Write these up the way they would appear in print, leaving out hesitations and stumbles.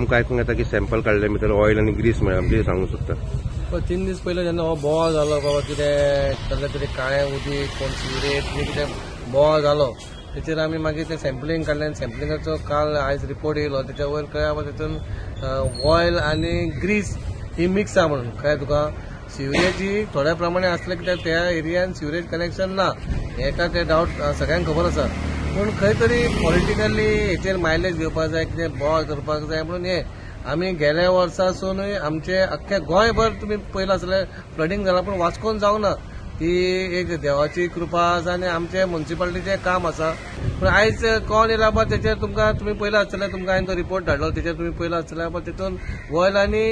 आमकां आयकूंक येता की सॅम्पल काडले भितर ऑयल आनी ग्रीस मेळ्ळा म्हणजे सांगूंक सोदता. 3 दीस पयलीं जेन्ना हो बोवाळ जालो बाबा कितें कसलें तरी काळें उदीक कोण सिवरेज बी कितें बोवाळ जालो तेचेर आमी मागीर तें सॅम्पलिंग काडलें आनी सॅम्पलिंगाचो काल आयज रिपोर्ट येयलो. तेच्या वयर कळ्ळें बाबा तितून ऑयल आनी ग्रीस ही मिक्स आहा म्हणून. कळ्ळें तुका सिवरेज ही थोड्या प्रमाणे आसलें कित्याक त्या एरियान सिवरेज कनेक्शन ना हेका ते डावट सगळ्यांक खबर आसा. पूण खंय तरी पॉलिटिकली हेचेर मायलेज घेवपाक जाय कितें बोवाळ करपाक जाय म्हणून हे आमी गेल्या वर्सासूनय आमचे अख्खे गोंयभर तुमी पयला आसल्यार फ्लडिंग जाला पूण वास्कोन जावंक ना. ती एक देवाची कृपा आसा आनी आमचे म्युन्सिपालिटीचें काम आसा. पूण आयज कोण येयला बा तेचेर तुमकां तुमी पयला आसतलें तुमकां हांवें तो रिपोर्ट धाडलो तेचेर तुमी पयला आसतलें बा तितून ऑयल आनी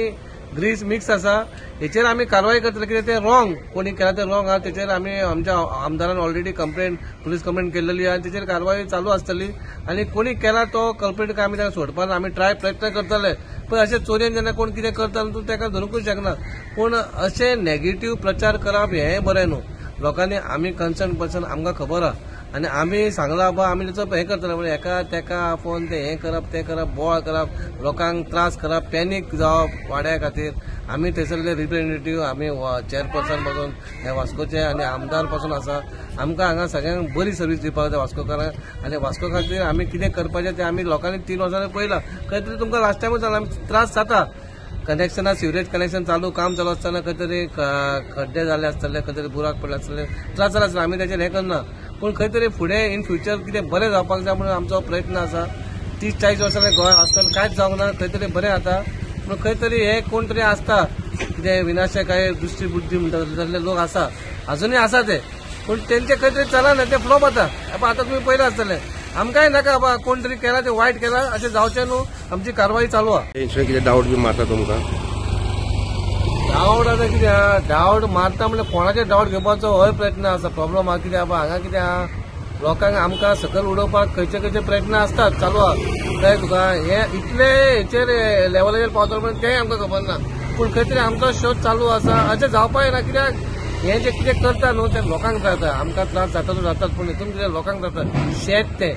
ग्रीस मिक्स आसा. हेचेर आमी कारवाय करतले कितें तें रॉंग कोणी केला तें रॉंग आहा. तेचेर आमी आमच्या आमदारान ऑलरेडी पुलीस कंप्लेंट केल्ली आहा. तेचेर कारवाय चालू आसतली आनी कोणी केला तो कल्प्रीट आमी ताका सोडपाक आमी प्रयत्न करतले. पण अशें चोरयेन जेन्ना कोण कितें करता तूं ताका धरूंकूच शकना. पूण अशें नेगेटीव प्रचार करप हें बरें न्हू. लोकांनी आमी कन्सर्न पर्सन आमकां खबर आहा आनी आमी सांगला बा आमी तेचो हें करतले म्हणजे एका तेका आपोवन तें हें करप तें करप बोवाळ करप लोकांक त्रास करप पॅनीक जावप वाड्या खातीर. आमी थंयसरले रिप्रेझेंटेटिव्ह आमी चेअरपर्सन पासून हे वास्कोचे आनी आमदार पासून आसा. आमकां हांगा सगळ्यांक बरी सर्वीस दिवपाक जाय वास्कोकारांक आनी वास्को खातीर आमी कितें करपाचें तें आमी लोकांनी 3 वर्सांनी पळयलां. खंय तरी तुमकां लास्ट टायमूच जाला त्रास जाता. कनेक्शनां सिवरेज कनेक्शन काम चालू आसतना खंय तरी खड्डे जाले आसतले खंय तरी बुराक पडले आसतले त्रास जाला आसतले आमी तेचेर हें करना. पूण खंय तरी फुडें इन फ्युचर कितें बरें जावपाक जाय म्हणून आमचो प्रयत्न आसा. 30-40 वर्सांनी गोंय आसतना कांयच जावंक ना खंय तरी बरें जाता. पूण खंय तरी हे कोण तरी आसता कितें विनाशकाय दुश्टी बुद्धी म्हणटा तसले लोक आसा अजूनय आसा ते. पूण तेंचे खंय तरी चलना ते फ्लॉप जाता. आतां तुमी पयला आसतले आमकांय नाका बाबा कोण तरी केला ते वायट केला अशें जावचें न्हू. आमची कारवाई चालू आहा. तेंचे कितें डावट बी मारता तुमकां? डावट आतां कितें आहा डावट मारता म्हणजे कोणाचे डावट घेवपाचो होय प्रयत्न आसा. प्रॉब्लम आहा कितें आहा हांगा कितें आहा लोकांक आमकां सकयल उडोवपाक खंयचे प्रयत्न आसतात चालू आहा. कळ्ळें तुका हे इतले हेचेर लेवलाचेर पावतलो म्हणून तेंय आमकां खबर ना. पूण खंय तरी आमचो शोध चालू आसा. अशें जावपाक ना कित्याक हे जे कितें करता न्हू ते लोकांक जाता. आमकां त्रास जाता तो जातात पूण हितून कितें लोकांक जाता शेत तें